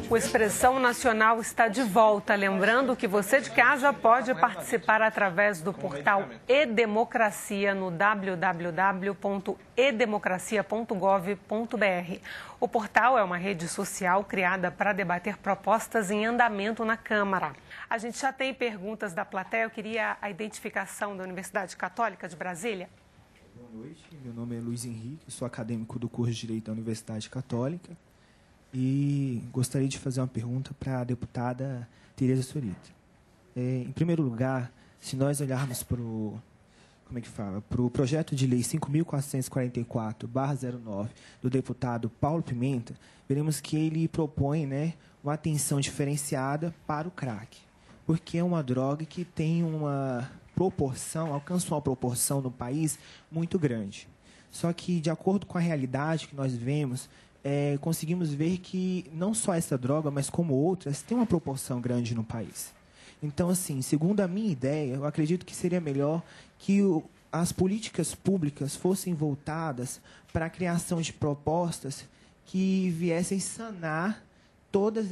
O Expressão Nacional está de volta. Lembrando que você de casa pode participar através do portal e-Democracia no www.edemocracia.gov.br. O portal é uma rede social criada para debater propostas em andamento na Câmara. A gente já tem perguntas da plateia. Eu queria a identificação da Universidade Católica de Brasília. Boa noite, meu nome é Luiz Henrique, sou acadêmico do curso de Direito da Universidade Católica. E gostaria de fazer uma pergunta para a deputada Tereza Surita. Em primeiro lugar, se nós olharmos para o projeto de lei 5.444/09 do deputado Paulo Pimenta, veremos que ele propõe, uma atenção diferenciada para o crack, porque é uma droga que tem alcança uma proporção no país muito grande. Só que, de acordo com a realidade que nós vemos, conseguimos ver que não só essa droga, mas como outras, tem uma proporção grande no país. Então, assim, segundo a minha ideia, eu acredito que seria melhor que as políticas públicas fossem voltadas para a criação de propostas que viessem sanar todos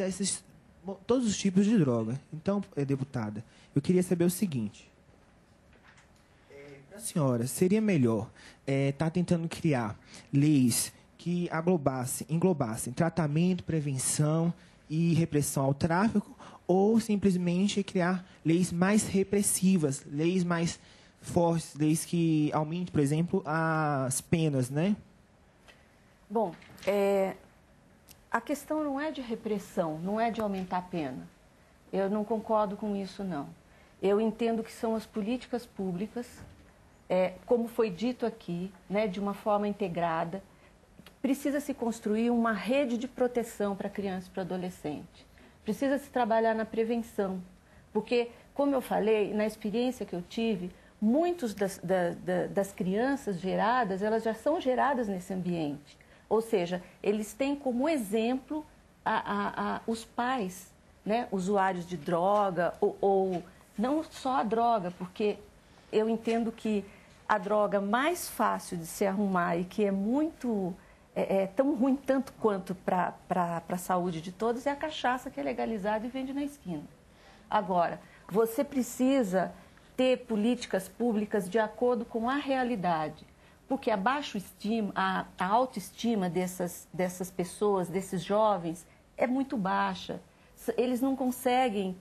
os tipos de droga. Então, deputada, eu queria saber o seguinte. Para a senhora, seria melhor estar tentando criar leis que englobassem tratamento, prevenção e repressão ao tráfico, ou simplesmente criar leis mais repressivas, leis mais fortes, leis que aumentem, por exemplo, as penas, Bom, a questão não é de repressão, não é de aumentar a pena. Eu não concordo com isso, não. Eu entendo que são as políticas públicas, como foi dito aqui, de uma forma integrada. Precisa se construir uma rede de proteção para criança e para adolescente. Precisa se trabalhar na prevenção, porque, como eu falei, na experiência que eu tive, muitas das crianças geradas, elas já são geradas nesse ambiente. Ou seja, eles têm como exemplo os pais, usuários de droga, ou não só a droga, porque eu entendo que a droga mais fácil de se arrumar e que é muito... tão ruim tanto quanto para a saúde de todos é a cachaça, que é legalizada e vende na esquina. Agora, você precisa ter políticas públicas de acordo com a realidade, porque a autoestima dessas pessoas, desses jovens, é muito baixa. Eles não conseguem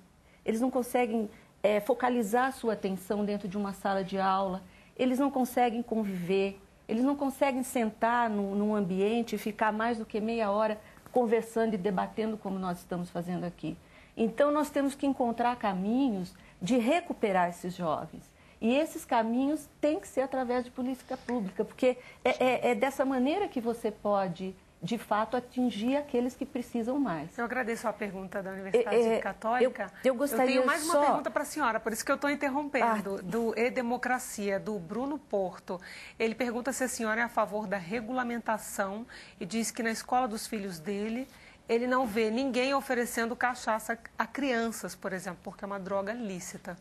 focalizar a sua atenção dentro de uma sala de aula, eles não conseguem conviver. Eles não conseguem sentar num ambiente e ficar mais do que meia hora conversando e debatendo como nós estamos fazendo aqui. Então, nós temos que encontrar caminhos de recuperar esses jovens. E esses caminhos têm que ser através de política pública, porque é dessa maneira que você pode, de fato, atingir aqueles que precisam mais. Eu agradeço a pergunta da Universidade Católica. Eu gostaria tenho mais uma pergunta para a senhora, por isso que eu estou interrompendo, do E-Democracia, do Bruno Porto. Ele pergunta se a senhora é a favor da regulamentação e diz que na escola dos filhos dele, ele não vê ninguém oferecendo cachaça a crianças, por exemplo, porque é uma droga lícita.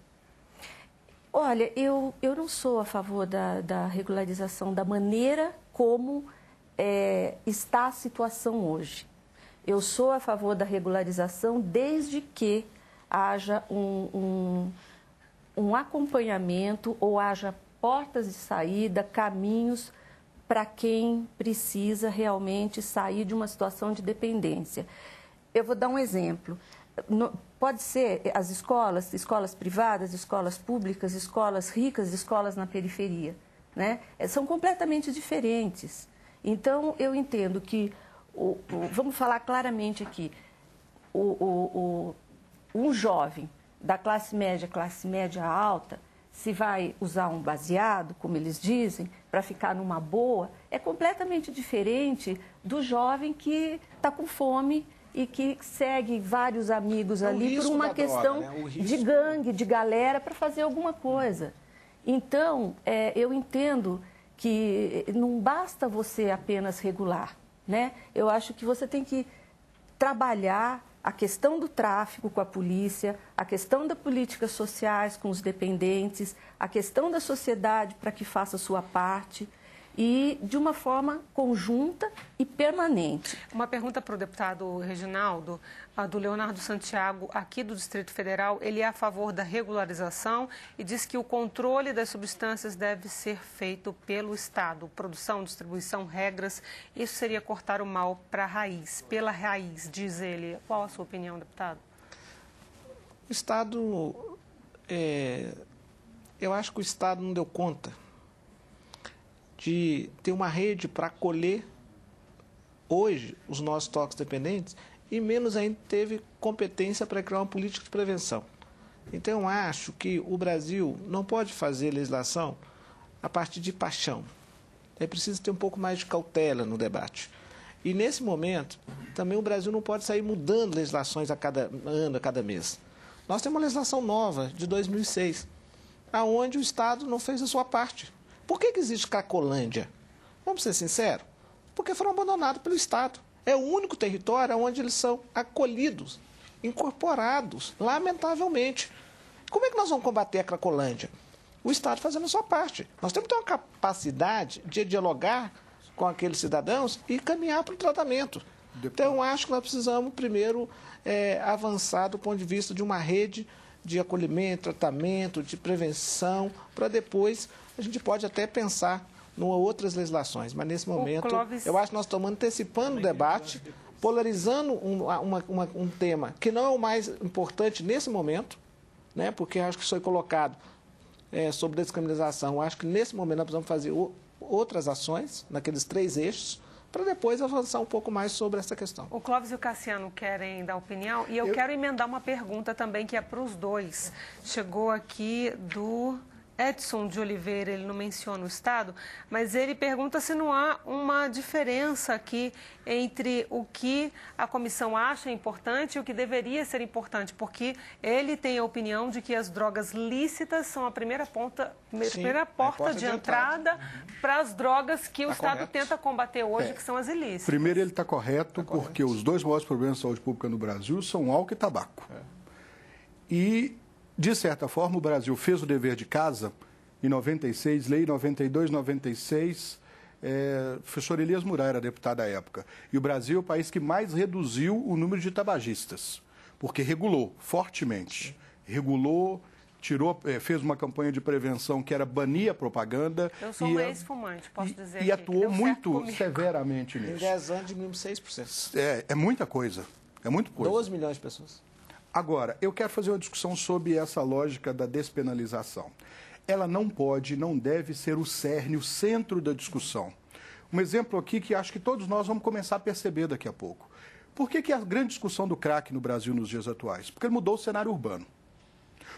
Olha, eu não sou a favor da regularização da maneira como está a situação hoje. Eu sou a favor da regularização desde que haja um acompanhamento ou haja portas de saída, caminhos para quem precisa realmente sair de uma situação de dependência. Eu vou dar um exemplo. Pode ser as escolas privadas, escolas públicas, escolas ricas, escolas na periferia, são completamente diferentes. Então, eu entendo que, vamos falar claramente aqui, um jovem da classe média alta, se vai usar um baseado, como eles dizem, para ficar numa boa, é completamente diferente do jovem que está com fome e que segue vários amigos ali por uma questão de gangue, de galera, para fazer alguma coisa. Então, eu entendo que não basta você apenas regular, Eu acho que você tem que trabalhar a questão do tráfico com a polícia, a questão das políticas sociais com os dependentes, a questão da sociedade para que faça a sua parte e de uma forma conjunta e permanente. Uma pergunta para o deputado Reginaldo, do Leonardo Santiago, aqui do Distrito Federal. Ele é a favor da regularização e diz que o controle das substâncias deve ser feito pelo Estado. Produção, distribuição, regras, isso seria cortar o mal para a raiz, pela raiz, diz ele. Qual a sua opinião, deputado? O Estado, eu acho que o Estado não deu conta de ter uma rede para acolher hoje os nossos toxicodependentes e menos ainda teve competência para criar uma política de prevenção. Então, eu acho que o Brasil não pode fazer legislação a partir de paixão. É preciso ter um pouco mais de cautela no debate. E, nesse momento, também o Brasil não pode sair mudando legislações a cada ano, a cada mês. Nós temos uma legislação nova, de 2006, aonde o Estado não fez a sua parte. Por que existe Cracolândia? Vamos ser sinceros? Porque foram abandonados pelo Estado. É o único território onde eles são acolhidos, incorporados, lamentavelmente. Como é que nós vamos combater a Cracolândia? O Estado fazendo a sua parte. Nós temos que ter uma capacidade de dialogar com aqueles cidadãos e caminhar para o tratamento. Então, acho que nós precisamos, primeiro, avançar do ponto de vista de uma rede de acolhimento, tratamento, de prevenção, para depois a gente pode até pensar em outras legislações. Mas, nesse momento, eu acho que nós estamos antecipando o debate, polarizando um tema que não é o mais importante nesse momento, né, porque acho que isso foi colocado sobre descriminalização. Eu acho que, nesse momento, nós precisamos fazer outras ações, naqueles 3 eixos, para depois avançar um pouco mais sobre essa questão. O Clóvis e o Cassiano querem dar opinião e eu quero emendar uma pergunta também que é para os dois. Chegou aqui do Edson de Oliveira, ele não menciona o Estado, mas ele pergunta se não há uma diferença aqui entre o que a comissão acha importante e o que deveria ser importante, porque ele tem a opinião de que as drogas lícitas são a primeira porta de entrada para as drogas que o Estado tenta combater hoje, que são as ilícitas. Primeiro, ele está correto, porque os 2 maiores problemas de saúde pública no Brasil são álcool e tabaco. E, de certa forma, o Brasil fez o dever de casa em 96, lei 92/96, professor Elias Murai era deputado à época. E o Brasil é o país que mais reduziu o número de tabagistas, porque regulou fortemente. Regulou, fez uma campanha de prevenção que era banir a propaganda. Eu sou uma ex-fumante, posso dizer. E atuou muito severamente nisso. Em 10 anos diminuímos 6%. É muita coisa. É muita coisa. 12 milhões de pessoas. Agora, eu quero fazer uma discussão sobre essa lógica da despenalização. Ela não pode, não deve ser o cerne, o centro da discussão. Um exemplo aqui que acho que todos nós vamos começar a perceber daqui a pouco. Por que a grande discussão do crack no Brasil nos dias atuais? Porque ele mudou o cenário urbano.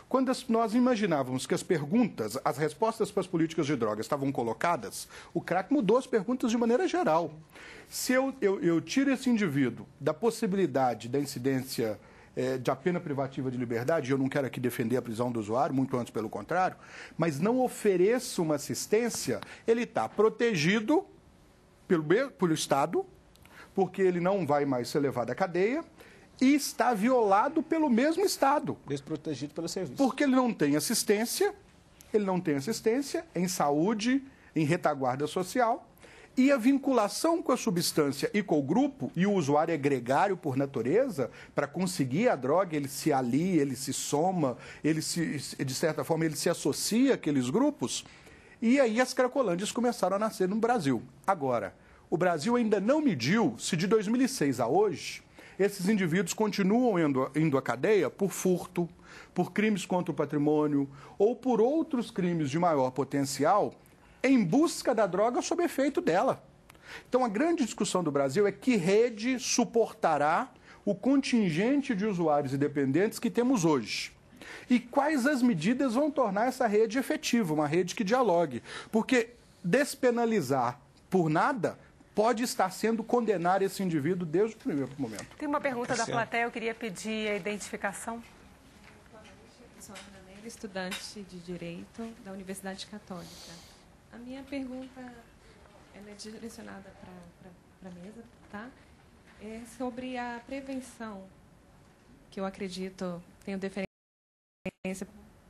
Quando nós imaginávamos que as respostas para as políticas de drogas estavam colocadas, o crack mudou as perguntas de maneira geral. Se eu tiro esse indivíduo da possibilidade da incidência da pena privativa de liberdade, eu não quero aqui defender a prisão do usuário, muito antes pelo contrário, mas não ofereço uma assistência, ele está protegido pelo Estado, porque ele não vai mais ser levado à cadeia, e está violado pelo mesmo Estado. Desprotegido pelo serviço. Porque ele não tem assistência em saúde, em retaguarda social, e a vinculação com a substância e com o grupo, e o usuário é gregário por natureza, para conseguir a droga, ele se alia, ele se soma, de certa forma, ele se associa àqueles grupos. E aí as cracolândias começaram a nascer no Brasil. Agora, o Brasil ainda não mediu se de 2006 a hoje, esses indivíduos continuam indo à cadeia por furto, por crimes contra o patrimônio ou por outros crimes de maior potencial, em busca da droga sob efeito dela. Então, a grande discussão do Brasil é que rede suportará o contingente de usuários e dependentes que temos hoje. E quais as medidas vão tornar essa rede efetiva, uma rede que dialogue. Porque despenalizar por nada pode estar sendo condenar esse indivíduo desde o primeiro momento. Tem uma pergunta da plateia, eu queria pedir a identificação. Eu sou a Ana Neira, estudante de Direito da Universidade Católica. A minha pergunta ela é direcionada para a mesa, tá? É sobre a prevenção que eu acredito, tenho deferência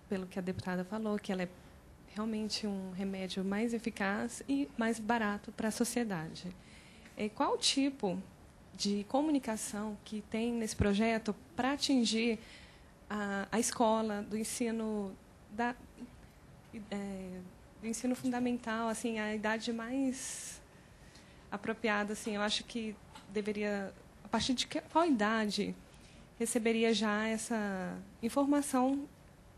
pelo que a deputada falou, que ela é realmente um remédio mais eficaz e mais barato para a sociedade. Qual o tipo de comunicação que tem nesse projeto para atingir a escola do ensino do ensino fundamental, assim, a idade mais apropriada, assim, eu acho que deveria, a partir de qual idade receberia já essa informação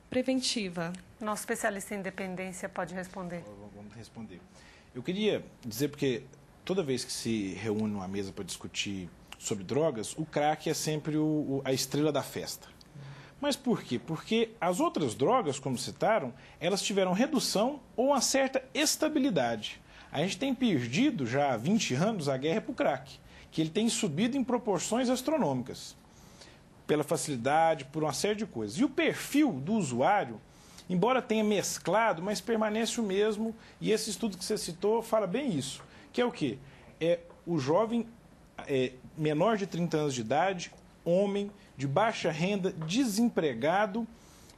preventiva? Nosso especialista em dependência pode responder. Vamos responder. Eu queria dizer, porque toda vez que se reúne numa mesa para discutir sobre drogas, o crack é sempre a estrela da festa. Mas por quê? Porque as outras drogas, como citaram, elas tiveram redução ou uma certa estabilidade. A gente tem perdido já há 20 anos a guerra para o crack, que ele tem subido em proporções astronômicas, pela facilidade, por uma série de coisas. E o perfil do usuário, embora tenha mesclado, mas permanece o mesmo, e esse estudo que você citou fala bem isso, que é o quê? É o jovem menor de 30 anos de idade, homem, de baixa renda, desempregado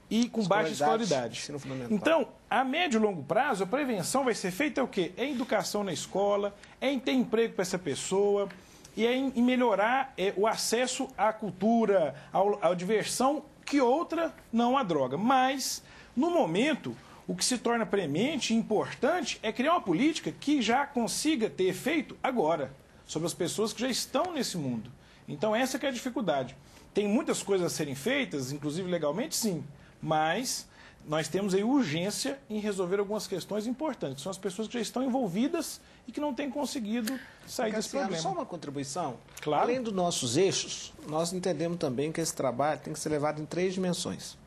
e com baixa escolaridade. Então, a médio e longo prazo, a prevenção vai ser feita o quê? É em educação na escola, é em ter emprego para essa pessoa, e é em melhorar o acesso à cultura, à diversão, que outra não a droga. Mas, no momento, o que se torna premente e importante é criar uma política que já consiga ter efeito agora, sobre as pessoas que já estão nesse mundo. Então, essa que é a dificuldade. Tem muitas coisas a serem feitas, inclusive legalmente, sim, mas nós temos aí urgência em resolver algumas questões importantes, que são as pessoas que já estão envolvidas e que não têm conseguido sair desse problema. Só uma contribuição. Claro. Além dos nossos eixos, nós entendemos também que esse trabalho tem que ser levado em 3 dimensões.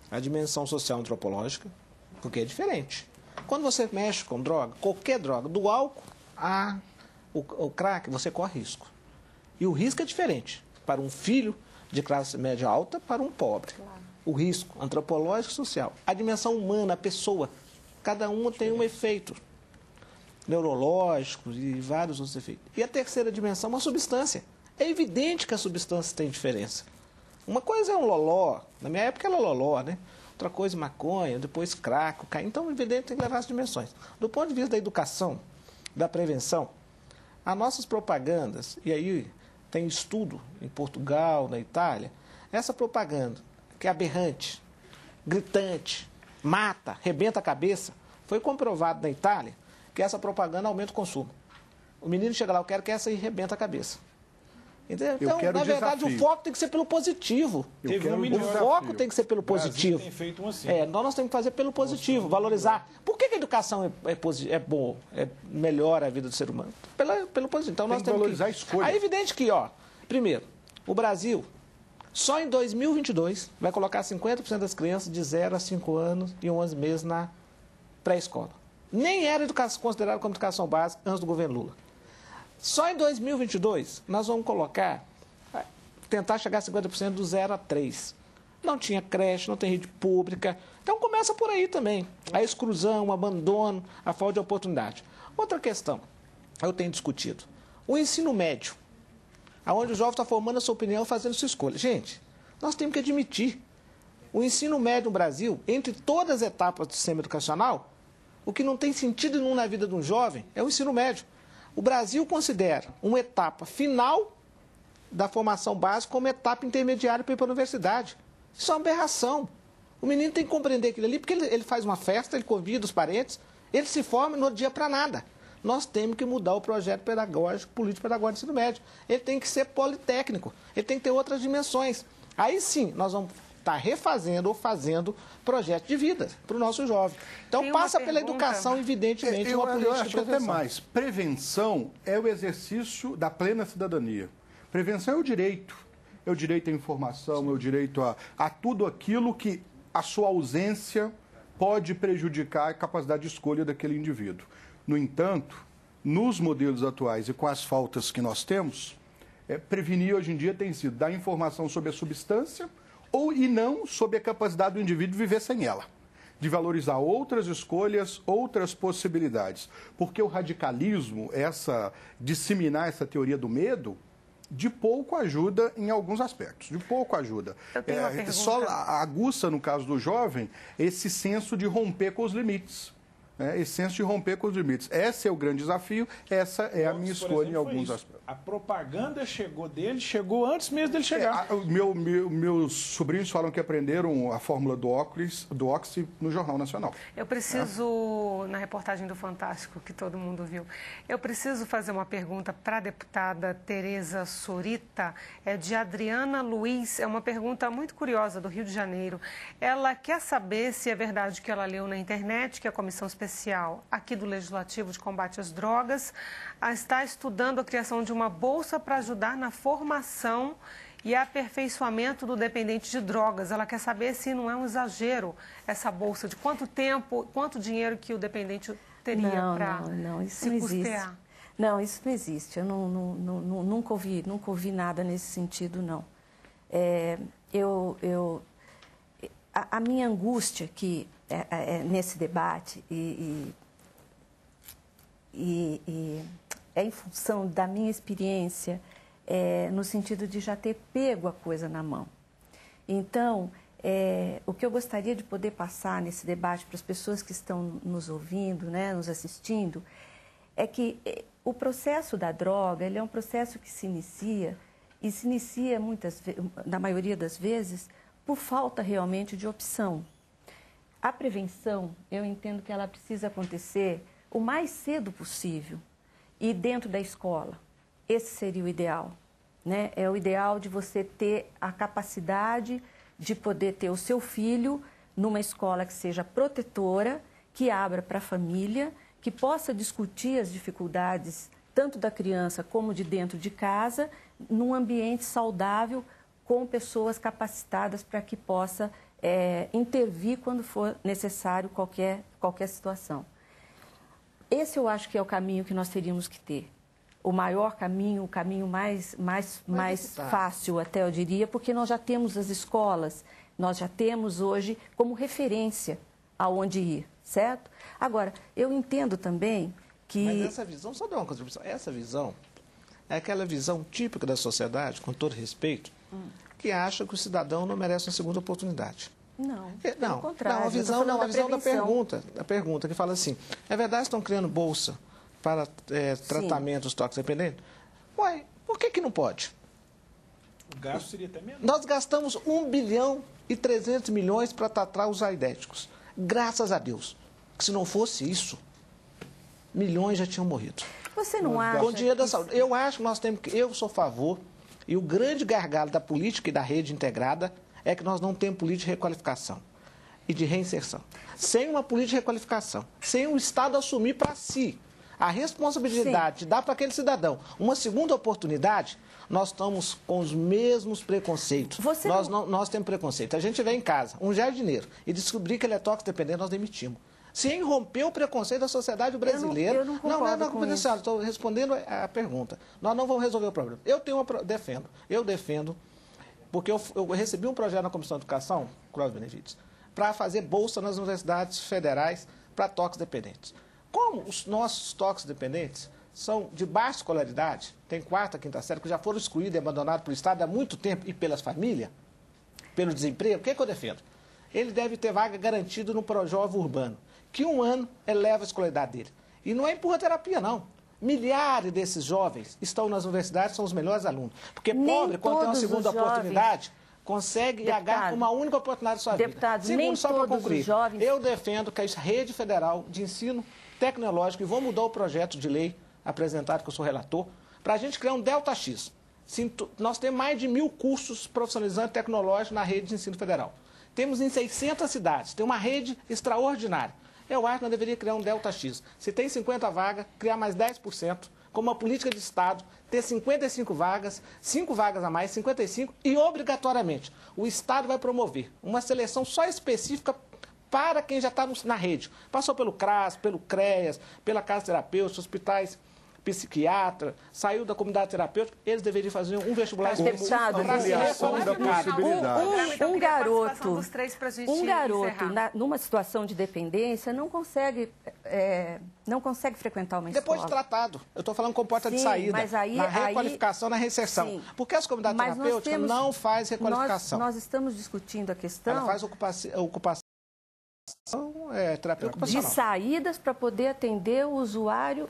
A dimensão social antropológica, porque é diferente. Quando você mexe com droga, qualquer droga, do álcool o crack, você corre risco. E o risco é diferente para um filho de classe média alta para um pobre. Claro. O risco antropológico e social. A dimensão humana, a pessoa. Cada uma tem um efeito neurológico e vários outros efeitos. E a terceira dimensão, uma substância. É evidente que a substância tem diferença. Uma coisa é um loló. Na minha época era loló, né? Outra coisa, maconha, depois crack, cocaína. Então, evidente, tem que levar as dimensões. Do ponto de vista da educação, da prevenção, as nossas propagandas, e aí tem estudo em Portugal, na Itália, essa propaganda, que é aberrante, gritante, mata, arrebenta a cabeça, foi comprovado na Itália que essa propaganda aumenta o consumo. O menino chega lá, eu quero que essa aí arrebenta a cabeça. Entendeu? Então, na verdade, o foco tem que ser pelo positivo. O foco tem que ser pelo positivo. Tem feito um assim. Nós temos que fazer pelo positivo, valorizar. Por que a educação é boa, melhora a vida do ser humano? Pelo positivo. Então, nós temos que valorizar a escolha. É evidente que, primeiro, o Brasil, só em 2022, vai colocar 50% das crianças de 0 a 5 anos e 11 meses na pré-escola. Nem era considerado como educação básica antes do governo Lula. Só em 2022, nós vamos tentar chegar a 50% do 0 a 3. Não tinha creche, não tem rede pública. Então, começa por aí também. A exclusão, o abandono, a falta de oportunidade. Outra questão, eu tenho discutido. O ensino médio, onde o jovem está formando a sua opinião, fazendo sua escolha. Gente, nós temos que admitir, o ensino médio no Brasil, entre todas as etapas do sistema educacional, o que não tem sentido nenhum na vida de um jovem é o ensino médio. O Brasil considera uma etapa final da formação básica como etapa intermediária para ir para a universidade. Isso é uma aberração. O menino tem que compreender aquilo ali, porque ele faz uma festa, ele convida os parentes, ele se forma e no dia para nada. Nós temos que mudar o projeto pedagógico, político-pedagógico do ensino médio. Ele tem que ser politécnico, ele tem que ter outras dimensões. Aí sim, nós vamos estar refazendo ou fazendo projeto de vida para o nosso jovem. Então, passa pela educação, evidentemente, uma política de prevenção. Até mais. Prevenção é o exercício da plena cidadania. Prevenção é o direito. É o direito à informação, é o direito a tudo aquilo que a sua ausência pode prejudicar a capacidade de escolha daquele indivíduo. No entanto, nos modelos atuais e com as faltas que nós temos, prevenir hoje em dia tem sido dar informação sobre a substância e não sobre a capacidade do indivíduo viver sem ela, de valorizar outras escolhas, outras possibilidades. Porque o radicalismo, disseminar essa teoria do medo, de pouco ajuda em alguns aspectos, de pouco ajuda. Eu tenho uma pergunta. Só aguça, no caso do jovem, esse senso de romper com os limites. Esse senso de romper com os limites. Esse é o grande desafio, essa é a minha escolha em alguns aspectos. A propaganda chegou antes mesmo dele chegar. Meus sobrinhos falam que aprenderam a fórmula do Oxy no Jornal Nacional. Eu preciso, na reportagem do Fantástico, que todo mundo viu, eu preciso fazer uma pergunta para a deputada Tereza Sorita, de Adriana Luiz, é uma pergunta muito curiosa do Rio de Janeiro. Ela quer saber se é verdade que ela leu na internet que a Comissão Especial aqui do Legislativo de Combate às Drogas está estudando a criação de uma bolsa para ajudar na formação e aperfeiçoamento do dependente de drogas. Ela quer saber se não é um exagero essa bolsa, de quanto tempo, quanto dinheiro que o dependente teria para se custear. Não, isso não existe. Eu nunca ouvi nada nesse sentido, não. A minha angústia aqui nesse debate é em função da minha experiência, no sentido de já ter pego a coisa na mão. Então, o que eu gostaria de poder passar nesse debate para as pessoas que estão nos ouvindo, né, nos assistindo, é que o processo da droga, ele é um processo que se inicia, e se inicia, na maioria das vezes, por falta realmente de opção. A prevenção, eu entendo que ela precisa acontecer o mais cedo possível e dentro da escola. Esse seria o ideal, né? É o ideal de você ter a capacidade de poder ter o seu filho numa escola que seja protetora, que abra para a família, que possa discutir as dificuldades tanto da criança como de dentro de casa, num ambiente saudável, com pessoas capacitadas para que possa intervir quando for necessário qualquer situação. Esse eu acho que é o caminho que nós teríamos que ter. O maior caminho, o caminho mais fácil até, eu diria, porque nós já temos as escolas, nós já temos hoje como referência aonde ir, certo? Agora, eu entendo também que... Mas essa visão, só dar uma contribuição, essa visão é aquela visão típica da sociedade, com todo respeito, que acha que o cidadão não merece uma segunda oportunidade. Não, pelo contrário. Não, a visão da pergunta, que fala assim, é verdade que estão criando bolsa para tratamento dos toxicodependentes? Uai, por que não pode? O gasto seria até menos. Nós gastamos 1 bilhão e 300 milhões para tratar os aidéticos. Graças a Deus. Que se não fosse isso, milhões já tinham morrido. Você não acha? Com o dinheiro da saúde. Eu acho que nós temos que... Eu sou a favor, e o grande gargalo da política e da rede integrada é que nós não temos política de requalificação e de reinserção. Sem uma política de requalificação, sem o Estado assumir para si a responsabilidade de dar para aquele cidadão uma segunda oportunidade, nós estamos com os mesmos preconceitos. Nós temos preconceito. A gente vem em casa, um jardineiro, e descobrir que ele é toxicodependente, nós demitimos. Sem romper o preconceito da sociedade brasileira. Eu não concordo com isso. Estou respondendo a pergunta. Nós não vamos resolver o problema. Eu defendo, porque eu recebi um projeto na Comissão de Educação, Cláudio Benevides, para fazer bolsa nas universidades federais para toxicodependentes. Como os nossos toxicodependentes são de baixa escolaridade, tem 4ª, 5ª série, que já foram excluídos e abandonados pelo Estado há muito tempo e pelas famílias, pelo desemprego, o que eu defendo? Ele deve ter vaga garantida no Projovem Urbano, que 1 ano eleva a escolaridade dele. E não é empurra-terapia, não. Milhares desses jovens estão nas universidades, são os melhores alunos. Porque pobre, quando tem uma segunda oportunidade, consegue agarrar uma única oportunidade de sua vida. Segundo, só para concluir, eu defendo que a rede federal de ensino tecnológico, e vou mudar o projeto de lei apresentado, que eu sou relator, para a gente criar um Delta X. Nós temos mais de 1.000 cursos profissionalizantes tecnológicos na rede de ensino federal. Temos em 600 cidades, tem uma rede extraordinária. Eu acho que nós deveríamos criar um Delta X. Se tem 50 vagas, criar mais 10%, como uma política de Estado, ter 55 vagas, 5 vagas a mais, 55, e obrigatoriamente o Estado vai promover uma seleção só específica para quem já está na rede. Passou pelo CRAS, pelo CREAS, pela Casa Terapêutica, hospitais psiquiatra, saiu da comunidade terapêutica, eles deveriam fazer um vestibular Deputado, para se requalificar. Um garoto numa situação de dependência não consegue frequentar uma escola. Depois de tratado. Eu estou falando com porta de saída, mas aí, na requalificação, na reinserção. Sim. Porque as comunidades terapêuticas não fazem requalificação. Nós estamos discutindo a questão... Ela faz ocupação terapêutica de saídas para poder atender o usuário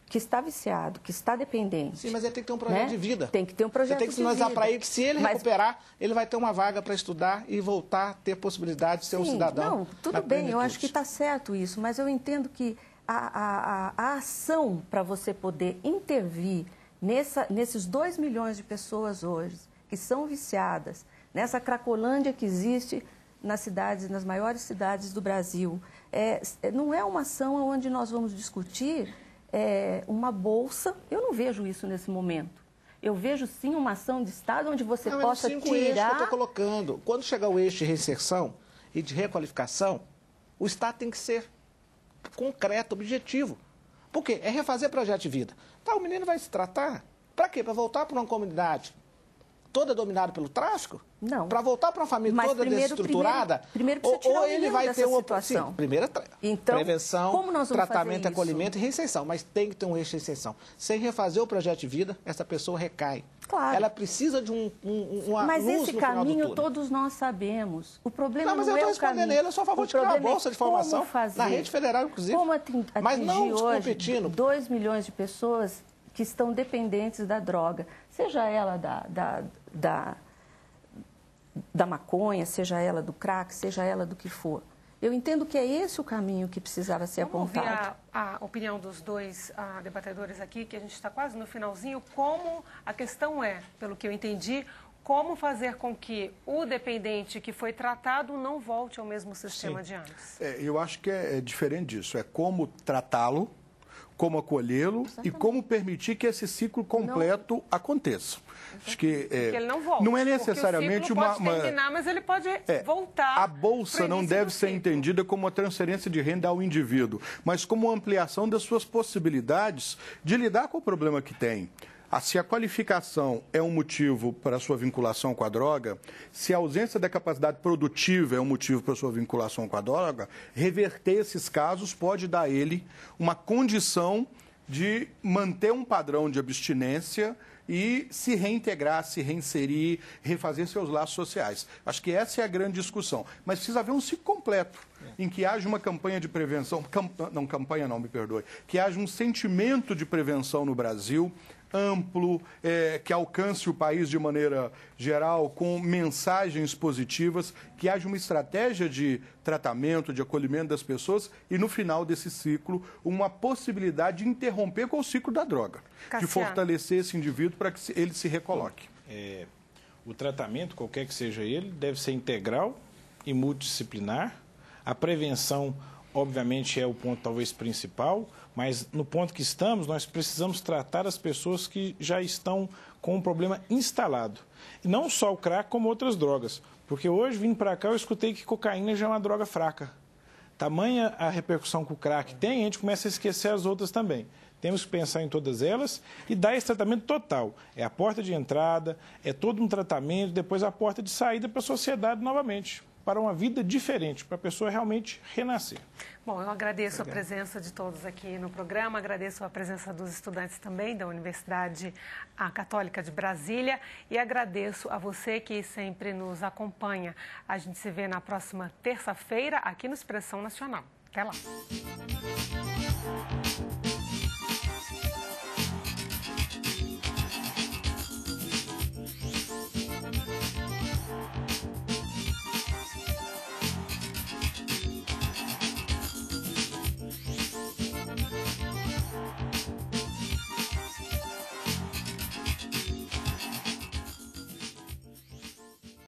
que está viciado, que está dependente. Sim, mas ele tem que ter um projeto de vida. Tem que ter um projeto de vida. Você tem que sinalizar para ele que se ele recuperar, ele vai ter uma vaga para estudar e voltar a ter possibilidade de ser um cidadão. Não, tudo bem, eu acho que está certo isso, mas eu entendo que a ação para você poder intervir nesses 2 milhões de pessoas hoje que são viciadas, nessa cracolândia que existe nas maiores cidades do Brasil, não é uma ação onde nós vamos discutir uma bolsa. Eu não vejo isso nesse momento. Eu vejo sim uma ação de Estado onde você possa tirar... eixos que eu estou colocando. Quando chegar o eixo de reinserção e de requalificação, o Estado tem que ser concreto, objetivo. Por quê? É refazer projeto de vida. Tá, o menino vai se tratar. Para quê? Para voltar para uma comunidade toda dominada pelo tráfico? Não. Para voltar para uma família toda desestruturada? Primeiro precisa tirar ou ele vai ter uma situação. Sim, primeiro então, prevenção, como nós vamos tratamento, fazer acolhimento e reinserção. Mas tem que ter um eixo de reinserção. Sem refazer o projeto de vida, essa pessoa recai. Claro. Ela precisa de uma Mas luz esse no final do caminho túnel. todos nós sabemos. O problema mas não eu é estou o caminho. respondendo ele, eu sou a favor de criar uma bolsa de formação na rede federal, inclusive. Como atingir mas não hoje competindo. 2 milhões de pessoas que estão dependentes da droga, seja ela da maconha, seja ela do crack, seja ela do que for. Eu entendo que é esse o caminho que precisava ser apontado. Vamos ouvir a opinião dos dois debatedores aqui, que a gente está quase no finalzinho. Como a questão pelo que eu entendi, como fazer com que o dependente que foi tratado não volte ao mesmo sistema de antes? Eu acho que é diferente disso. É como tratá-lo, como acolhê-lo e como permitir que esse ciclo completo aconteça. Acho que ele não volta. Não é necessariamente uma... pode terminar, mas ele pode voltar. A bolsa não deve ser entendida como uma transferência de renda ao indivíduo, mas como uma ampliação das suas possibilidades de lidar com o problema que tem. Se a qualificação é um motivo para a sua vinculação com a droga, se a ausência da capacidade produtiva é um motivo para a sua vinculação com a droga, reverter esses casos pode dar a ele uma condição de manter um padrão de abstinência e se reintegrar, se reinserir, refazer seus laços sociais. Acho que essa é a grande discussão. Mas precisa haver um ciclo completo, em que haja uma campanha de prevenção, que haja um sentimento de prevenção no Brasil, amplo, que alcance o país de maneira geral, com mensagens positivas, que haja uma estratégia de tratamento, de acolhimento das pessoas e, no final desse ciclo, uma possibilidade de interromper com o ciclo da droga, de fortalecer esse indivíduo para que ele se recoloque. O tratamento, qualquer que seja ele, deve ser integral e multidisciplinar. A prevenção, obviamente, é o ponto talvez principal, mas no ponto que estamos, nós precisamos tratar as pessoas que já estão com um problema instalado. E não só o crack, como outras drogas. Porque hoje, vindo para cá, eu escutei que cocaína já é uma droga fraca. Tamanha a repercussão que o crack tem, a gente começa a esquecer as outras também. Temos que pensar em todas elas e dar esse tratamento total. É a porta de entrada, é todo um tratamento, depois a porta de saída para a sociedade novamente, para uma vida diferente, para a pessoa realmente renascer. Bom, eu agradeço a presença de todos aqui no programa, agradeço a presença dos estudantes também da Universidade Católica de Brasília e agradeço a você que sempre nos acompanha. A gente se vê na próxima terça-feira aqui no Expressão Nacional. Até lá!